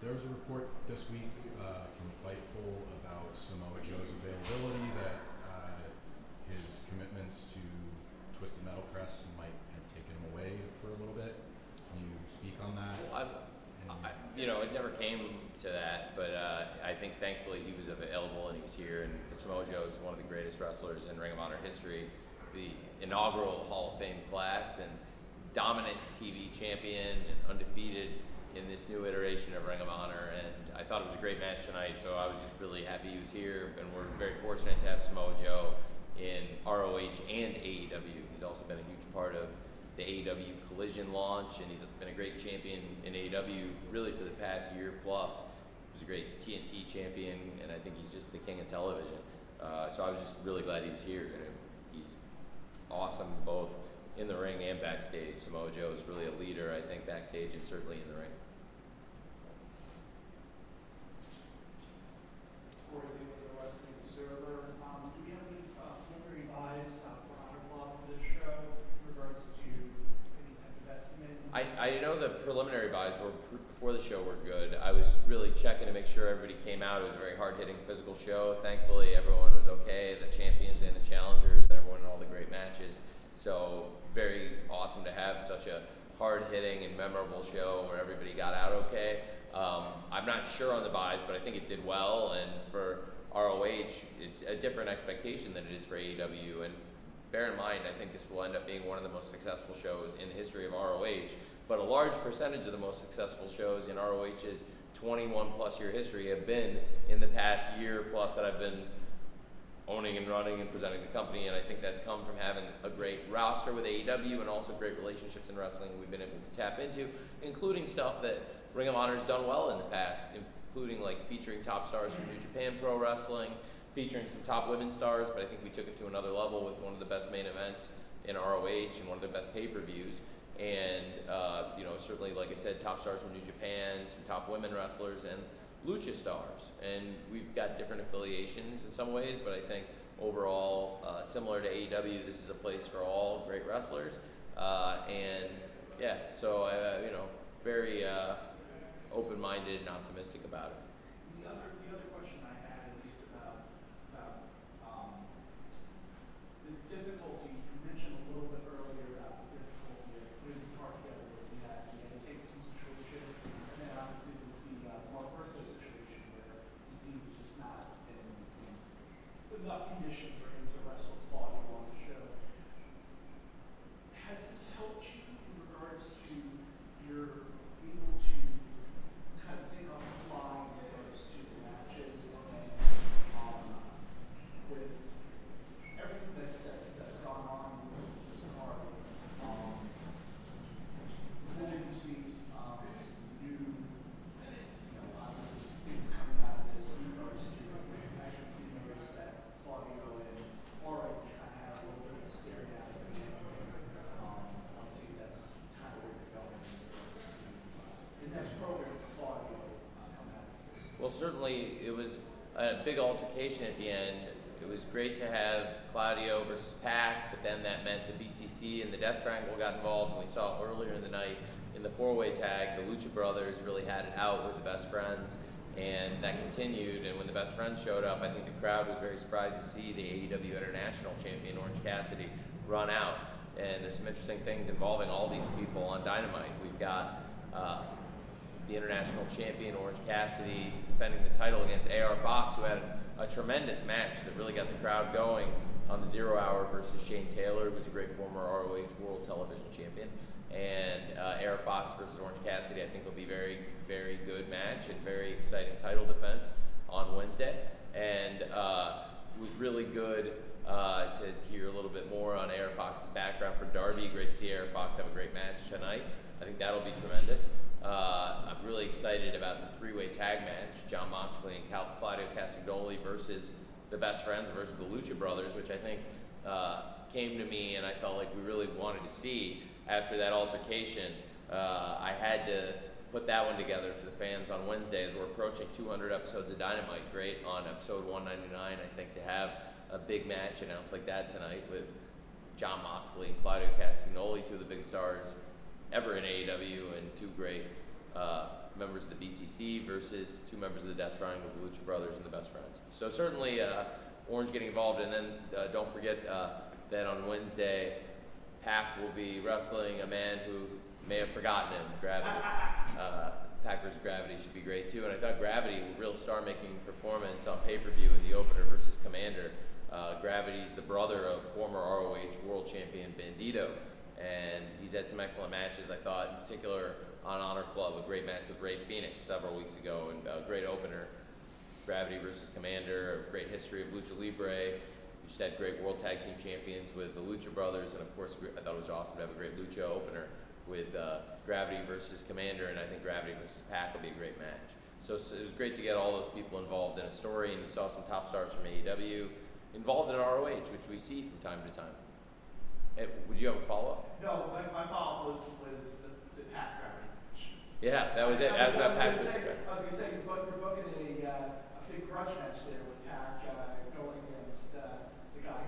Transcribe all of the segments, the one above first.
There was a report this week from Fightful about Samoa Joe's availability, that his commitments to Twisted Metal Press might have taken him away for a little bit. Can you speak on that? Well, it never came to that, but I think thankfully he was available and he was here. And Samoa Joe is one of the greatest wrestlers in Ring of Honor history, the inaugural Hall of Fame class, and dominant TV champion and undefeated in this new iteration of Ring of Honor. And I thought it was a great match tonight, so I was just really happy he was here. And we're very fortunate to have Samoa Joe in ROH and AEW. He's also been a huge part of the AEW Collision launch, and he's been a great champion in AEW really for the past year plus. He was a great TNT champion, and I think he's just the king of television. So I was just really glad he was here. And he's awesome both in the ring and backstage. Samoa Joe is really a leader, I think, backstage and certainly in the ring. Before we leave the Wrestling Observer, do we have any preliminary buys for Honor Club for this show in regards to any type of estimate? I know the preliminary buys were before the show were good. I was really checking to make sure everybody came out. It was a very hard-hitting physical show. Thankfully, everyone was okay, the champions and the challengers, and everyone in all the great matches. So very awesome to have such a hard-hitting and memorable show where everybody got out okay. I'm not sure on the buys, but I think it did well. And for ROH, it's a different expectation than it is for AEW. And bear in mind, I think this will end up being one of the most successful shows in the history of ROH. But a large percentage of the most successful shows in ROH's 21-plus year history have been in the past year plus that I've been owning and running and presenting the company, and I think that's come from having a great roster with AEW and also great relationships in wrestling we've been able to tap into, including stuff that Ring of Honor's done well in the past, including like featuring top stars from New Japan Pro Wrestling, featuring some top women stars, but I think we took it to another level with one of the best main events in ROH and one of the best pay-per-views. And certainly, like I said, top stars from New Japan, some top women wrestlers, and lucha stars. And we've got different affiliations in some ways, but I think overall, similar to AEW, this is a place for all great wrestlers. Very open-minded and optimistic about it. The other question I had, at least about the difficulty, you mentioned a little bit earlier about the difficulty of putting this card together where you had the Takeson situation, and then obviously the Mark Briscoe situation where his knee was just not in enough condition for him to wrestle Claudio on the show. Has this helped you in regards to your able to kind of think on the fly in regards to the matches, and then with everything that's gone on in this card, moving sees new, obviously things coming out of this in regards to actually notice that Claudio and Aura kind of had a little bit of a stare down at the beginning. Let's see if that's kind of where you're going in regards to the next program for Claudio coming out of this. Well, certainly it was a big altercation at the end. It was great to have Claudio versus Pac, but then that meant the BCC and the Death Triangle got involved, and we saw earlier in the night in the four-way tag, the Lucha Brothers really had it out with the Best Friends, and that continued. And when the Best Friends showed up, I think the crowd was very surprised to see the AEW International Champion Orange Cassidy run out. And there's some interesting things involving all these people on Dynamite. We've got the International Champion Orange Cassidy defending the title against AR Fox, who had a tremendous match that really got the crowd going on the 0 Hour versus Shane Taylor, who was a great former ROH World Television Champion. And AR Fox versus Orange Cassidy, I think, will be very, very good match and very exciting title defense on Wednesday. And it was really good to hear a little bit more on AR Fox's background for Darby. Great to see AR Fox have a great match tonight. I think that'll be tremendous. I'm really excited about the three-way tag match, Jon Moxley and Claudio Castagnoli versus the Best Friends versus the Lucha Brothers, which I think came to me and I felt like we really wanted to see after that altercation. I had to put that one together for the fans on Wednesday as we're approaching 200 episodes of Dynamite. Great on episode 199, I think, to have a big match announced like that tonight with Jon Moxley and Claudio Castagnoli, two of the biggest stars ever in AEW, and two great members of the BCC versus 2 members of the Death Triangle, the Lucha Brothers and the Best Friends. So certainly Orange getting involved, and then don't forget that on Wednesday, Pac will be wrestling a man who may have forgotten him, Gravity. Pac vs. Gravity should be great too, and I thought Gravity, a real star-making performance on pay-per-view in the opener versus Commander. Gravity's the brother of former ROH World Champion Bandito, and he's had some excellent matches, I thought, in particular on Honor Club, a great match with Ray Phoenix several weeks ago, and a great opener. Gravity versus Commander, a great history of Lucha Libre. We just had great World Tag Team Champions with the Lucha Brothers, and of course, I thought it was awesome to have a great Lucha opener with Gravity versus Commander, and I think Gravity versus Pac will be a great match. So it was great to get all those people involved in a story, and we saw some top stars from AEW involved in ROH, which we see from time to time. Hey, would you have a follow-up? No, my follow-up was the Pac Gravity match. Yeah, that was it. Ask about Pac. I was going to say, you're booking a big grudge match there with Pac going against the guy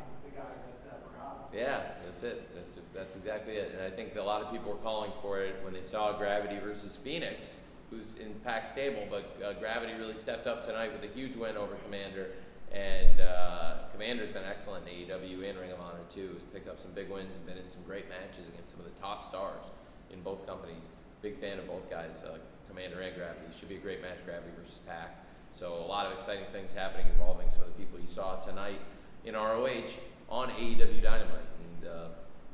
that forgot. Yeah, that's it. That's exactly it. And I think a lot of people were calling for it when they saw Gravity versus Phoenix, who's in Pac's stable, but Gravity really stepped up tonight with a huge win over Commander. And Commander's been excellent in AEW and Ring of Honor too. He's picked up some big wins and been in some great matches against some of the top stars in both companies. Big fan of both guys, Commander and Gravity. Should be a great match, Gravity versus Pac. So a lot of exciting things happening involving some of the people you saw tonight in ROH on AEW Dynamite. And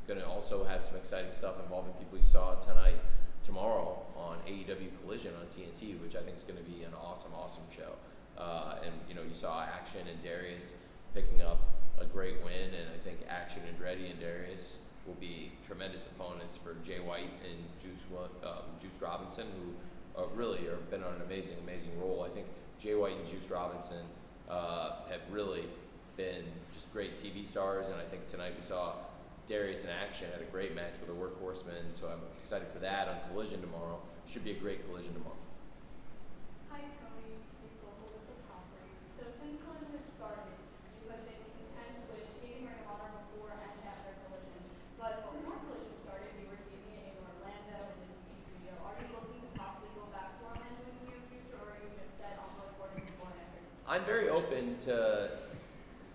going to also have some exciting stuff involving people you saw tonight, tomorrow on AEW Collision on TNT, which I think is going to be an awesome, awesome show. And you saw Action and Darius picking up a great win, and I think Action, Andretti, and Darius will be tremendous opponents for Jay White and Juice Robinson, who really have been on an amazing, amazing roll. I think Jay White and Juice Robinson have really been just great TV stars, and I think tonight we saw Darius in Action had a great match with the Workhorsemen, so I'm excited for that on Collision tomorrow. Should be a great Collision tomorrow. Hi Tony, it's Local with the Property. So since Collision has started, you have been content with taping Ring of Honor before and after Collision. But before Collision started, you were taping it in Orlando in the TV studio. Are you looking to possibly go back to Orlando in the near future, or are you just set on recording before and after? I'm very open to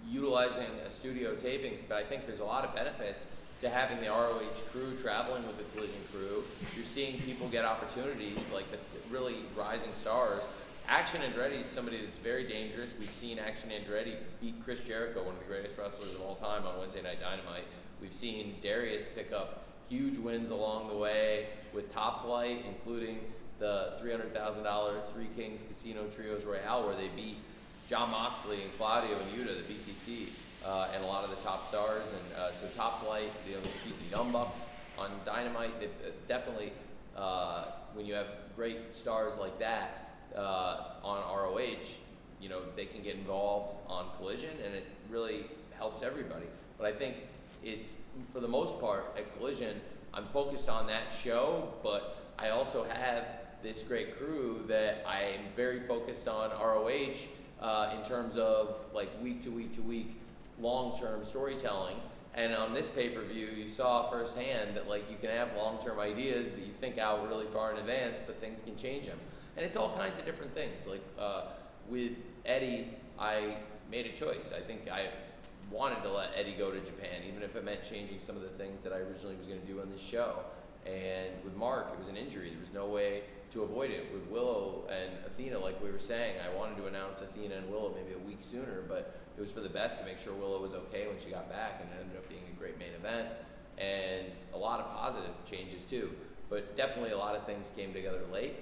utilizing a studio tapings, but I think there's a lot of benefits to having the ROH crew traveling with the Collision crew. You're seeing people get opportunities, like the really rising stars. Action Andretti is somebody that's very dangerous. We've seen Action Andretti beat Chris Jericho, one of the greatest wrestlers of all time, on Wednesday Night Dynamite. We've seen Darius pick up huge wins along the way with Top Flight, including the $300,000 Three Kings Casino Trios Royale, where they beat John Moxley and Claudio and Yuta, the BCC, and a lot of the top stars. And so Top Flight, they beat the Young Bucks on Dynamite. Definitely, when you have great stars like that on ROH, they can get involved on Collision, and it really helps everybody. But I think it's, for the most part, at Collision, I'm focused on that show, but I also have this great crew that I'm very focused on ROH in terms of like week to week to week long-term storytelling. And on this pay-per-view, you saw firsthand that like you can have long-term ideas that you think out really far in advance, but things can change them. And it's all kinds of different things. Like with Eddie, I made a choice. I think I wanted to let Eddie go to Japan, even if it meant changing some of the things that I originally was going to do on this show. And with Mark, it was an injury. There was no way to avoid it. With Willow and Athena, like we were saying, I wanted to announce Athena and Willow maybe a week sooner, but it was for the best to make sure Willow was okay when she got back, and it ended up being a great main event. And a lot of positive changes too, but definitely a lot of things came together late.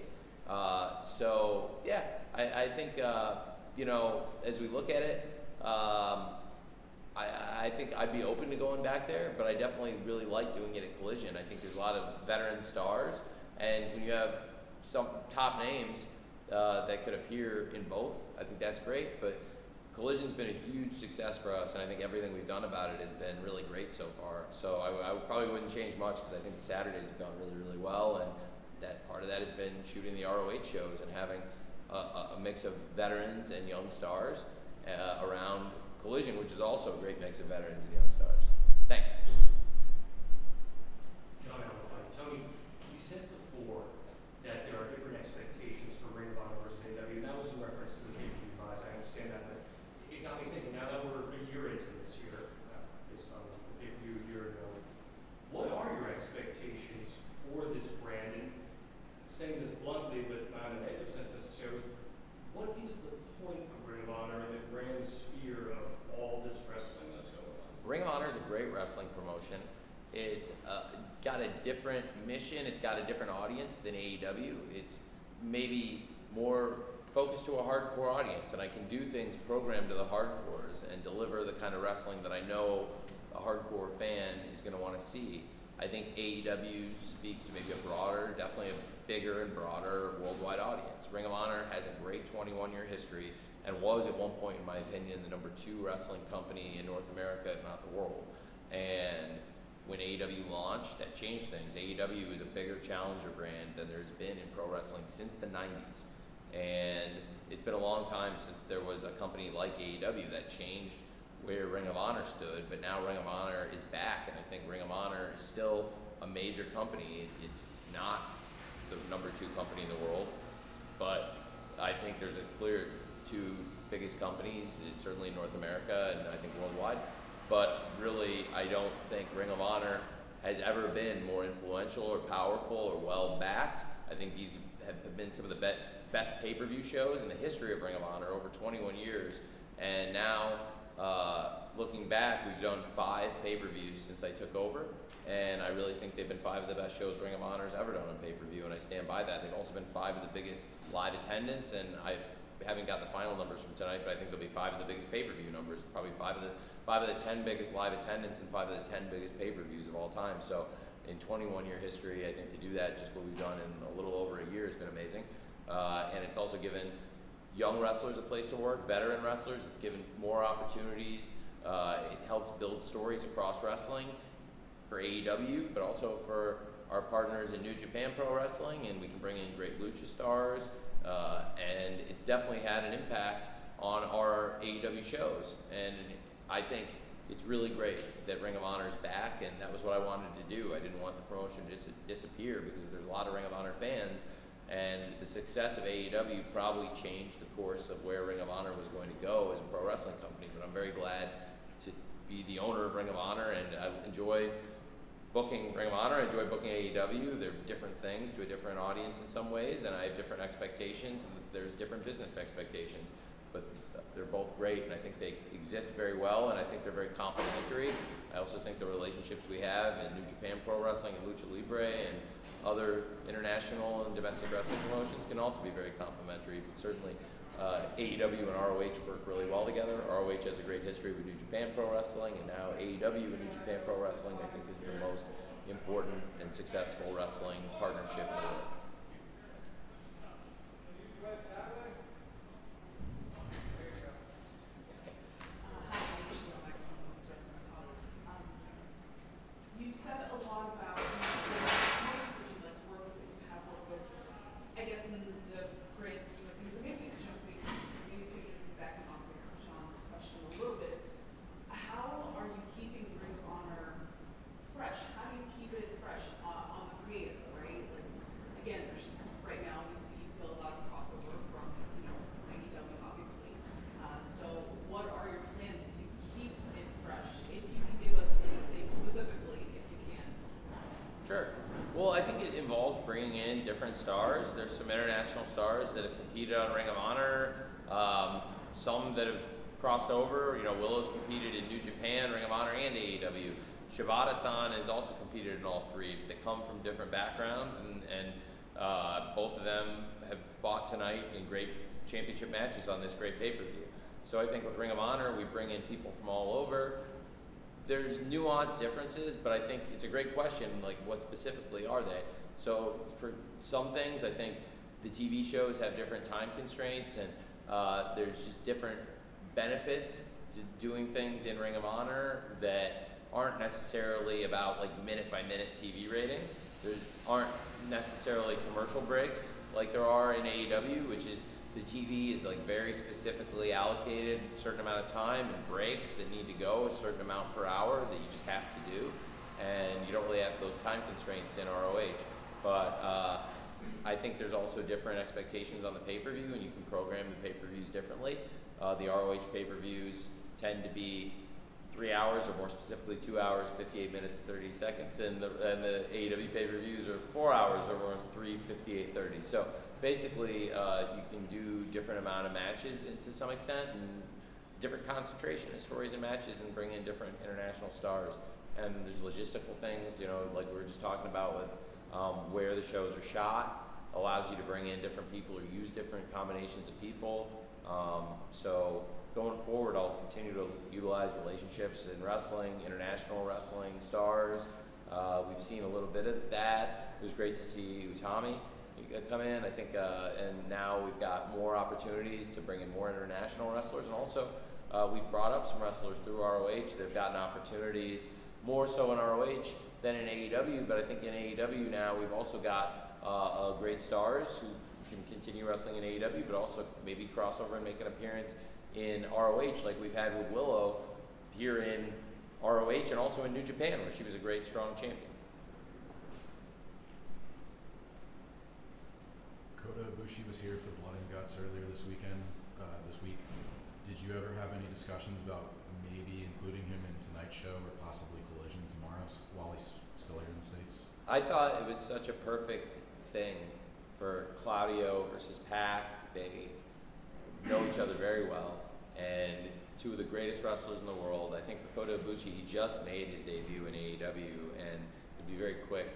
So yeah, I think as we look at it, I think I'd be open to going back there, but I definitely really like doing it at Collision. I think there's a lot of veteran stars, and when you have some top names that could appear in both, I think that's great. But Collision's been a huge success for us, and I think everything we've done about it has been really great so far. So I probably wouldn't change much, because I think the Saturdays have gone really, really well, and that part of that has been shooting the ROH shows and having a mix of veterans and young stars around Collision, which is also a great mix of veterans and young stars. Thanks. John Tony, you said before that there are different expectations got a different mission. It's got a different audience than AEW. It's maybe more focused to a hardcore audience, and I can do things programmed to the hardcores and deliver the kind of wrestling that I know a hardcore fan is going to want to see. I think AEW speaks to maybe a broader, definitely a bigger and broader worldwide audience. Ring of Honor has a great 21-year history and was at one point, in my opinion, the number 2 wrestling company in North America, if not the world. And when AEW launched, that changed things. AEW is a bigger challenger brand than there's been in pro wrestling since the 90s. And it's been a long time since there was a company like AEW that changed where Ring of Honor stood, but now Ring of Honor is back, and I think Ring of Honor is still a major company. It's not the number 2 company in the world, but I think there's a clear 2 biggest companies, certainly in North America and I think worldwide. But really, I don't think Ring of Honor has ever been more influential or powerful or well-backed. I think these have been some of the best pay-per-view shows in the history of Ring of Honor over 21 years. And now, looking back, we've done 5 pay-per-views since I took over. And I really think they've been 5 of the best shows Ring of Honor's ever done on pay-per-view, and I stand by that. They've also been 5 of the biggest live attendance, and I haven't got the final numbers from tonight, but I think they'll be 5 of the biggest pay-per-view numbers, probably 5 of the 10 biggest live attendance and 5 of the 10 biggest pay-per-views of all time. So in 21-year history, I think to do that, just what we've done in a little over a year has been amazing. And it's also given young wrestlers a place to work, veteran wrestlers. It's given more opportunities. It helps build stories across wrestling for AEW, but also for our partners in New Japan Pro Wrestling, and we can bring in great lucha stars. And it's definitely had an impact on our AEW shows. And I think it's really great that Ring of Honor is back, and that was what I wanted to do. I didn't want the promotion to disappear because there's a lot of Ring of Honor fans, and the success of AEW probably changed the course of where Ring of Honor was going to go as a pro wrestling company. But I'm very glad to be the owner of Ring of Honor, and I enjoy booking Ring of Honor. I enjoy booking AEW. They're different things to a different audience in some ways, and I have different expectations, and there's different business expectations. But they're both great, and I think they exist very well, and I think they're very complementary. I also think the relationships we have in New Japan Pro Wrestling and Lucha Libre and other international and domestic wrestling promotions can also be very complementary. But certainly AEW and ROH work really well together. ROH has a great history with New Japan Pro Wrestling, and now AEW and New Japan Pro Wrestling, I think, is the most important and successful wrestling partnership in the world. You said a lot about the promotions that you'd like to work with, that you have worked with. I guess in the great scheme of things, maybe backing off of John's question a little bit, how are you keeping Ring of Honor fresh? How do you keep it fresh on the creative, right? Like, again, there's right now we see still a lot of crossover from AEW, obviously. So what are your plans to keep it fresh? If you can give us anything specifically, if you can. Sure. Well, I think it involves bringing in different stars. There's some international stars that have competed on Ring of Honor, some that have crossed over. Willow's competed in New Japan, Ring of Honor, and AEW. Shibata-san has also competed in all 3. They come from different backgrounds, and both of them have fought tonight in great championship matches on this great pay-per-view. So I think with Ring of Honor, we bring in people from all over. There's nuanced differences, but I think it's a great question, like what specifically are they? So for some things, I think the TV shows have different time constraints, and there's just different benefits to doing things in Ring of Honor that aren't necessarily about like minute-by-minute TV ratings. There aren't necessarily commercial breaks like there are in AEW, which is the TV is like very specifically allocated a certain amount of time and breaks that need to go a certain amount per hour that you just have to do, and you don't really have those time constraints in ROH. But I think there's also different expectations on the pay-per-view, and you can program the pay-per-views differently. The ROH pay-per-views tend to be 3 hours, or more specifically 2 hours, 58 minutes, and 30 seconds, and the AEW pay-per-views are 4 hours, or more 3, 58, 30. So basically, you can do different amount of matches to some extent, and different concentration of stories and matches, and bring in different international stars. and there's logistical things, you know, like we were just talking about with where the shows are shot, allows you to bring in different people or use different combinations of people. So going forward, I'll continue to utilize relationships in wrestling, international wrestling, stars. We've seen a little bit of that. It was great to see Utami come in, I think, and now we've got more opportunities to bring in more international wrestlers, and also we've brought up some wrestlers through ROH. They've gotten opportunities more so in ROH than in AEW, but I think in AEW now we've also got great stars who can continue wrestling in AEW, but also maybe cross over and make an appearance in ROH, like we've had with Willow here in ROH and also in New Japan, where she was a great, strong champion. Kota Ibushi was here for Blood and Guts earlier this week. Did you ever have any discussions about maybe including him in tonight's show or possibly Collision tomorrow while he's still here in the States? I thought it was such a perfect thing for Claudio versus Pac. They know each other very well, and two of the greatest wrestlers in the world. I think for Kota Ibushi, he just made his debut in AEW, and it'd be very quick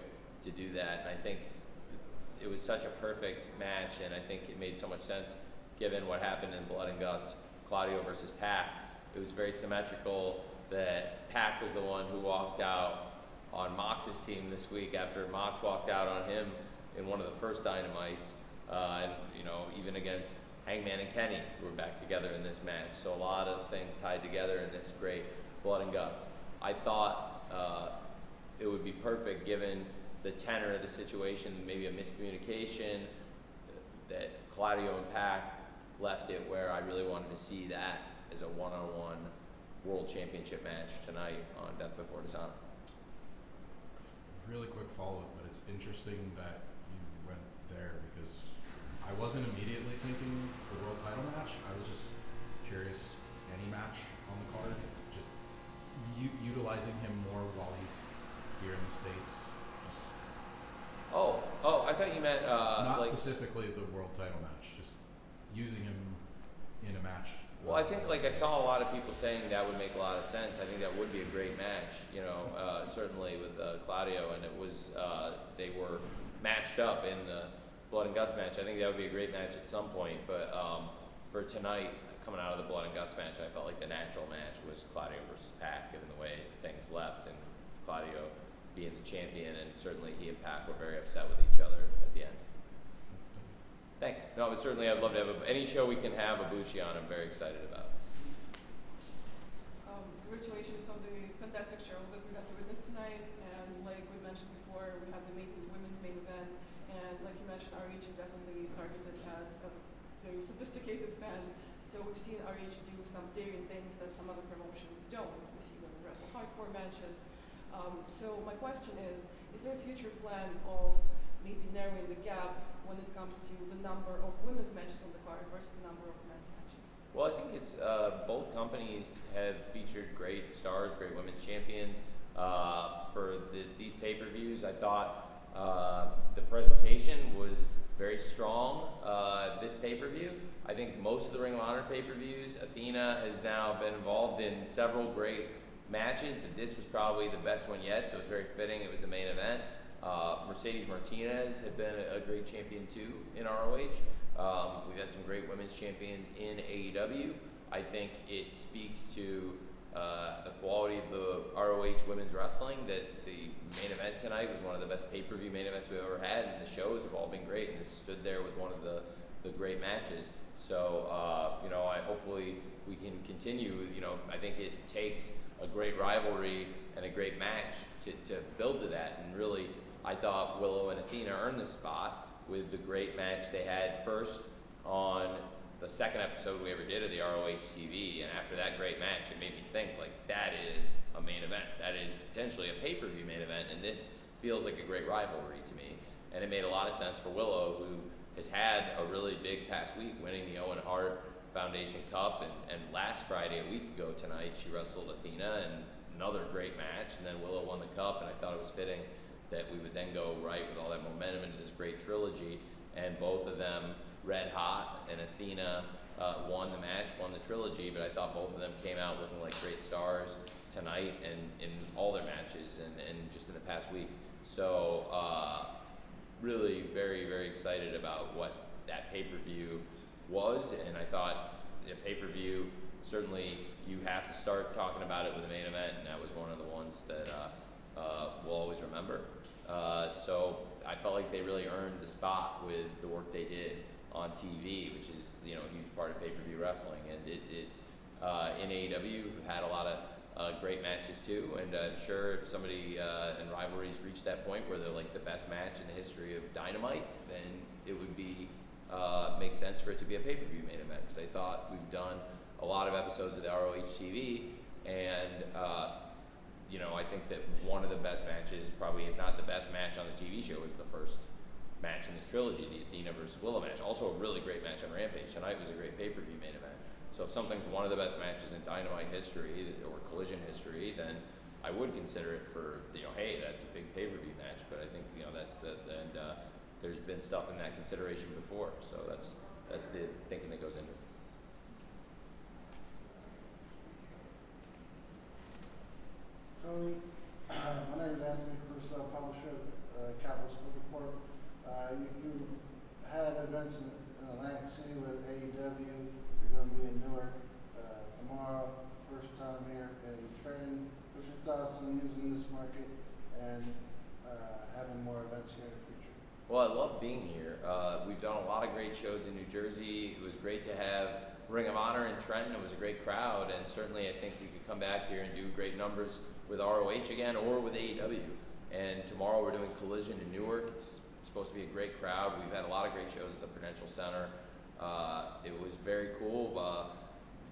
to do that. And I think it was such a perfect match, and I think it made so much sense given what happened in Blood and Guts, Claudio versus Pac. It was very symmetrical that Pac was the one who walked out on Mox's team this week after Mox walked out on him in one of the first Dynamites, and you know, even against Hangman and Kenny, who were back together in this match. So a lot of things tied together in this great Blood and Guts. I thought it would be perfect given the tenor of the situation, maybe a miscommunication, that Claudio and Pac left it where I really wanted to see that as a one-on-one world championship match tonight on Death Before Dishonor. Really quick follow-up, but it's interesting that you went there because I wasn't immediately thinking the world title match. I was just curious, any match on the card, just utilizing him more while he's here in the States. Just I thought you meant not like, specifically the world title match, just using him in a match. well, I think like I saw a lot of people saying that would make a lot of sense. I think that would be a great match, you know, certainly with Claudio, and it was they were matched up in the Blood and Guts match. I think that would be a great match at some point, but for tonight, coming out of the Blood and Guts match, I felt like the natural match was Claudio versus Pac, given the way things left, and Claudio being the champion, and certainly he and Pac were very upset with each other at the end. Thanks. No, but certainly I'd love to have any show we can have Ibushi on. I'm very excited about. Congratulations on the fantastic show that we got to witness tonight, and like we mentioned before, we had the amazing women's main event, and like you mentioned, ROH is definitely targeted at a very sophisticated fan, so we've seen ROH do some daring things that some other promotions don't. We see them wrestle hardcore matches. So my question is there a future plan of maybe narrowing the gap when it comes to the number of women's matches on the card versus the number of men's matches? Well, I think it's both companies have featured great stars, great women's champions. For these pay-per-views, I thought the presentation was very strong. This pay-per-view, I think most of the Ring of Honor pay-per-views, Athena has now been involved in several great matches, but this was probably the best one yet, so it's very fitting. It was the main event. Mercedes Martinez had been a great champion too in ROH. We've had some great women's champions in AEW. I think it speaks to the quality of the ROH women's wrestling that the main event tonight was one of the best pay-per-view main events we've ever had, and the shows have all been great, and this stood there with one of the great matches. So, you know, hopefully we can continue. You know, I think it takes a great rivalry and a great match to build to that, and really, I thought Willow and Athena earned this spot with the great match they had first on the second episode we ever did of the ROH TV, and after that great match, it made me think, like, that is a main event. That is potentially a pay-per-view main event, and this feels like a great rivalry to me. And it made a lot of sense for Willow, who has had a really big past week, winning the Owen Hart Foundation Cup, and last Friday, a week ago tonight, she wrestled Athena, and another great match, and then Willow won the cup, and I thought it was fitting that we would then go right with all that momentum into this great trilogy, and both of them red hot, and Athena won the match, won the trilogy, but I thought both of them came out looking like great stars tonight and in all their matches and just in the past week. So really very, very excited about what that pay-per-view was, and I thought the pay-per-view, certainly you have to start talking about it with the main event, and that was one of the ones that we'll always remember. So I felt like they really earned the spot with the work they did on TV, which is a huge part of pay-per-view wrestling, and it's in AEW had a lot of great matches too, and I'm sure if somebody in rivalries reached that point where they're like the best match in the history of Dynamite, then it would be make sense for it to be a pay-per-view main event, because I thought we've done a lot of episodes of the ROH TV, and I think that one of the best matches, probably if not the best match on the TV show, was the first match in this trilogy, the Athena versus Willow match. Also a really great match on Rampage. Tonight was a great pay-per-view main event. So if something's one of the best matches in Dynamite history or Collision history, then I would consider it for, hey, that's a big pay-per-view match. But I think, that's there's been stuff in that consideration before. So that's the thinking that goes into it. Tony, my name is Anthony Cruz, publisher of Capital Sport Report. You had events in Atlantic City with AEW. You're going to be in Newark tomorrow. First time here in Trenton. What's your thoughts on using this market and having more events here in the future? Well, I love being here. We've done a lot of great shows in New Jersey. It was great to have Ring of Honor in Trenton. It was a great crowd, and certainly I think we could come back here and do great numbers with ROH again or with AEW. And tomorrow we're doing Collision in Newark. It's supposed to be a great crowd. We've had a lot of great shows at the Prudential Center. It was very cool to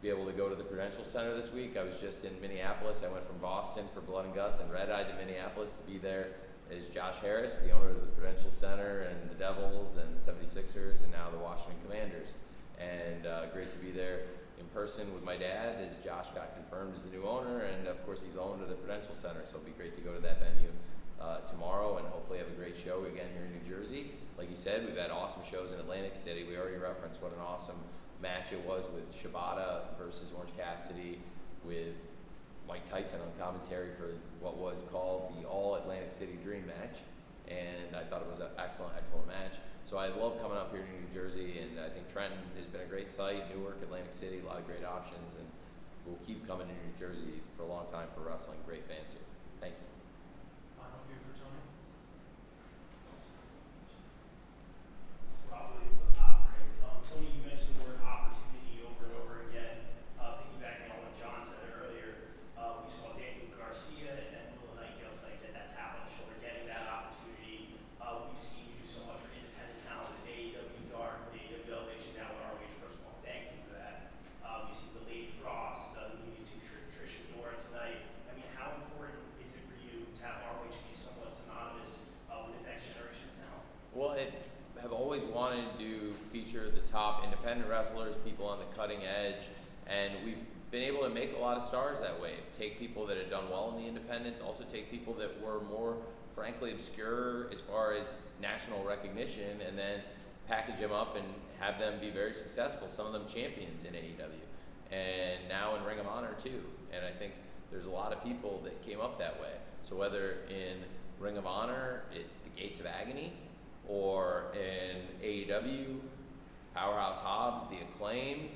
be able to go to the Prudential Center this week. I was just in Minneapolis. I went from Boston for Blood and Guts and Red Eye to Minneapolis to be there. Is Josh Harris, the owner of the Prudential Center, and the Devils and the 76ers, and now the Washington Commanders. And great to be there in person with my dad, as Josh got confirmed as the new owner, and of course he's the owner of the Prudential Center, so it'll be great to go to that venue tomorrow and hopefully have a great show again here in New Jersey. Like you said, we've had awesome shows in Atlantic City. We already referenced what an awesome match it was with Shibata versus Orange Cassidy, with Mike Tyson on commentary for what was called the All Atlantic City Dream match, and I thought it was an excellent, excellent match. So I love coming up here to New Jersey, and I think Trenton has been a great site, Newark, Atlantic City, a lot of great options, and we'll keep coming to New Jersey for a long time for wrestling. Great fans here. Thank you. Final few for Tony. Probably it's the top ring. Tony, you mentioned the word opportunity over and over again. Piggybacking on what John said earlier, we saw Daniel Garcia and Will Nightingale tonight get that tap on the shoulder, getting that opportunity. We've seen you do so much for independent talent at AEW Dark, the AEW Elevation, now at ROH. First of all, thank you for that. We see the Lady Frost, leading to Tricia Dora tonight. I mean, how important is it for you to have ROH be somewhat synonymous with the next generation of talent? Well, I have always wanted to feature the top independent wrestlers, people on the cutting edge, and we've been able to make a lot of stars that way. Take people that had done well in the independents, also take people that were more, frankly, obscure as far as national recognition, and then package them up and have them be very successful. Some of them champions in AEW, and now in Ring of Honor too. And I think there's a lot of people that came up that way. So whether in Ring of Honor, it's the Gates of Agony, or in AEW, Powerhouse Hobbs, the Acclaimed,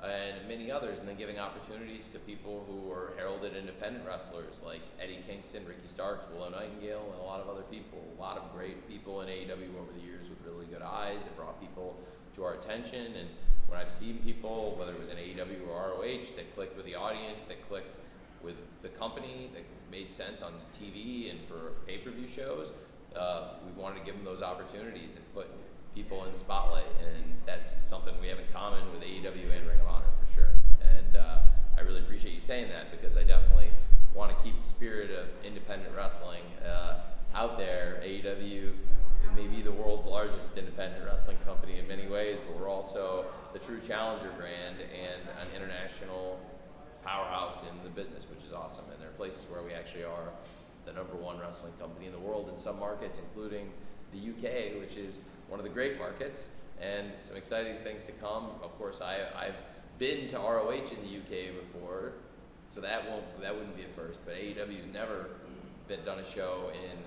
and many others, and then giving opportunities to people who are heralded independent wrestlers like Eddie Kingston, Ricky Starks, Willow Nightingale, and a lot of other people. A lot of great people in AEW over the years with really good eyes that brought people to our attention. And when I've seen people, whether it was in AEW or ROH, that clicked with the audience, that clicked with the company, that made sense on TV and for pay-per-view shows, we wanted to give them those opportunities and put people in the spotlight, and that's something we have in common with AEW and Ring of Honor for sure. And I really appreciate you saying that, because I definitely want to keep the spirit of independent wrestling out there. AEW may be the world's largest independent wrestling company in many ways, but we're also the true challenger brand and an international powerhouse in the business, which is awesome. And there are places where we actually are the #1 wrestling company in the world in some markets, including the UK, which is one of the great markets. and some exciting things to come. Of course, I've been to ROH in the UK before, so that wouldn't be a first. But AEW's never done a show in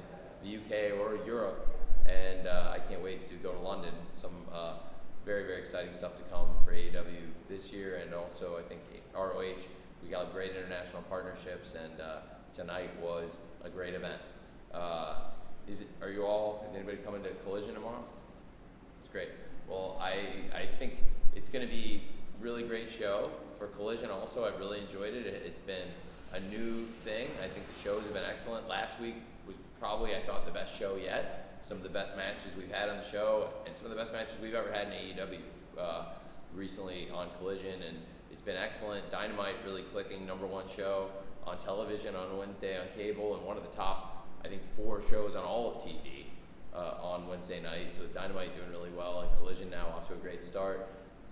the UK or Europe, and I can't wait to go to London. Some very, very exciting stuff to come for AEW this year, and also I think ROH. We got great international partnerships, and tonight was a great event. Is anybody coming to Collision tomorrow? It's great. Well, I think it's going to be a really great show for Collision. Also, I've really enjoyed it. It's been a new thing. I think the shows have been excellent. Last week was probably, I thought, the best show yet. Some of the best matches we've had on the show, and some of the best matches we've ever had in AEW recently on Collision, and it's been excellent. Dynamite really clicking, #1 show on television on Wednesday on cable, and one of the top, I think, 4 shows on all of TV on Wednesday night. So Dynamite doing really well, and Collision now off to a great start.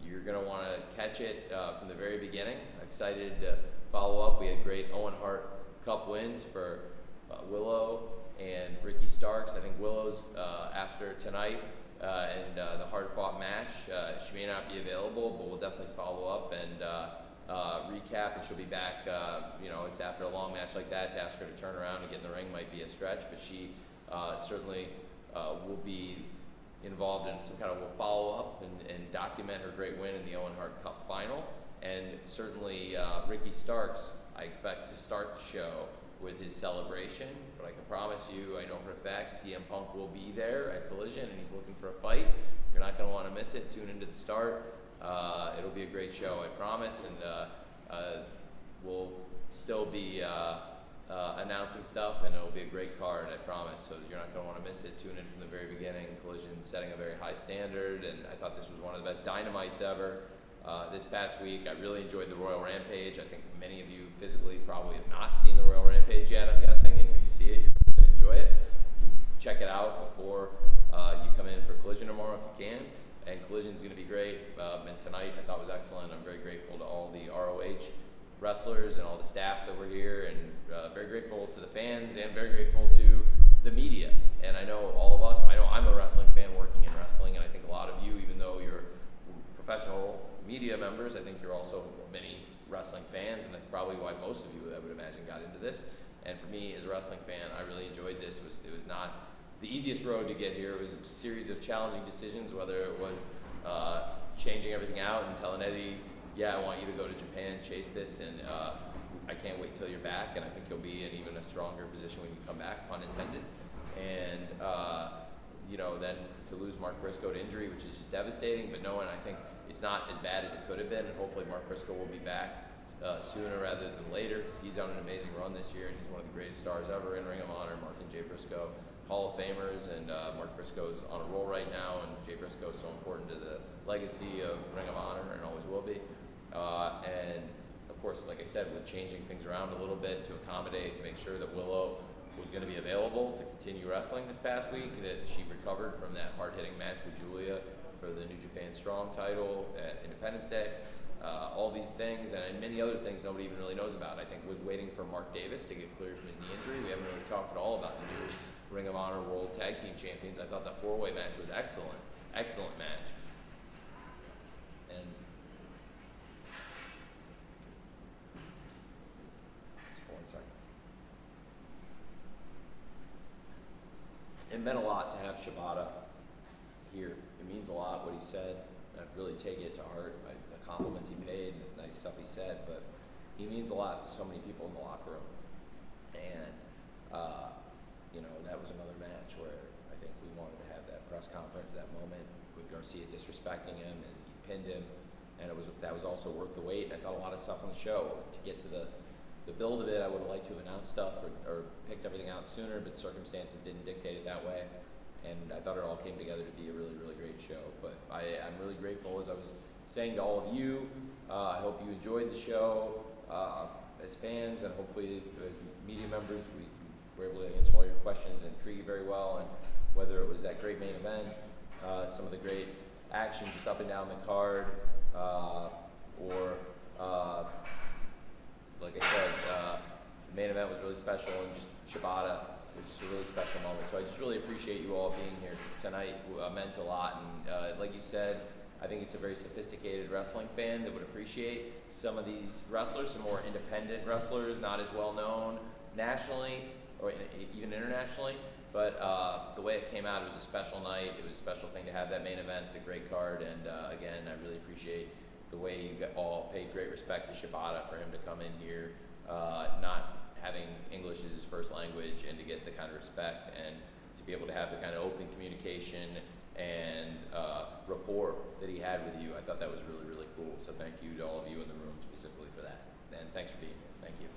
You're going to want to catch it from the very beginning. Excited to follow up. We had great Owen Hart Cup wins for Willow and Ricky Starks. I think Willow's after tonight and the hard-fought match. She may not be available, but we'll definitely follow up and recap, and she'll be back. It's after a long match like that. To ask her to turn around and get in the ring might be a stretch, but she certainly will be involved in some kind of a follow-up and document her great win in the Owen Hart Cup final. And certainly Ricky Starks, I expect to start the show with his celebration, but I can promise you, I know for a fact, CM Punk will be there at Collision, and he's looking for a fight. You're not going to want to miss it. Tune into the start. It'll be a great show, I promise, and we'll still be announcing stuff, and it'll be a great card, I promise, so you're not going to want to miss it. Tune in from the very beginning. Collision setting a very high standard, and I thought this was one of the best Dynamites ever. This past week, I really enjoyed the Royal Rampage. I think many of you physically probably have not seen the Royal Rampage yet, I'm guessing, and when you see it, you're really going to enjoy it. Check it out before you come in for Collision tomorrow if you can, and Collision's going to be great, and tonight I thought was excellent. I'm very grateful to all the ROH wrestlers and all the staff that were here, and very grateful to the fans, and very grateful to the media. And I know all of us, I know I'm a wrestling fan working in wrestling, and I think a lot of you, even though you're professional media members, I think you're also many wrestling fans, and that's probably why most of you, I would imagine, got into this. And for me, as a wrestling fan, I really enjoyed this. It was not the easiest road to get here. It was a series of challenging decisions, whether it was changing everything out and telling Eddie, yeah, I want you to go to Japan, chase this, and I can't wait till you're back, and I think you'll be in even a stronger position when you come back, pun intended. And then to lose Mark Briscoe to injury, which is just devastating, but knowing I think it's not as bad as it could have been, and hopefully Mark Briscoe will be back sooner rather than later, because he's on an amazing run this year, and he's one of the greatest stars ever in Ring of Honor. Mark and Jay Briscoe, Hall of Famers, and Mark Briscoe's on a roll right now, and Jay Briscoe is so important to the legacy of Ring of Honor and always will be. And of course, like I said, with changing things around a little bit to accommodate, to make sure that Willow was going to be available to continue wrestling this past week, that she recovered from that hard-hitting match with Julia for the New Japan Strong title at Independence Day. All these things and many other things nobody even really knows about. I think was waiting for Mark Davis to get cleared from his knee injury. We haven't really talked at all about the new Ring of Honor World Tag Team Champions. I thought the 4-way match was excellent. Excellent match. And just 1 second. It meant a lot to have Shibata here. It means a lot what he said. I really take it to heart. The compliments he paid, the nice stuff he said, but he means a lot to so many people in the locker room. And that was another match where I think we wanted to have that press conference, that moment with Garcia disrespecting him, and he pinned him, and that was also worth the wait. And I thought a lot of stuff on the show to get to the build of it. I would have liked to have announced stuff or picked everything out sooner, but circumstances didn't dictate it that way. And I thought it all came together to be a really, really great show. But I'm really grateful, as I was saying to all of you. I hope you enjoyed the show as fans, and hopefully as media members, we were able to answer all your questions and treat you very well. And whether it was that great main event, some of the great action just up and down the card, or like I said, the main event was really special, and just Shibata It was just a really special moment. So I just really appreciate you all being here, because tonight meant a lot. And like you said, I think it's a very sophisticated wrestling fan that would appreciate some of these wrestlers, some more independent wrestlers, not as well known nationally or even internationally. But the way it came out, it was a special night. It was a special thing to have that main event, the great card. And again, I really appreciate the way you all paid great respect to Shibata for him to come in here, not having English as his first language, and to get the kind of respect and to be able to have the kind of open communication and rapport that he had with you. I thought that was really, really cool. So thank you to all of you in the room specifically for that. And thanks for being here. Thank you.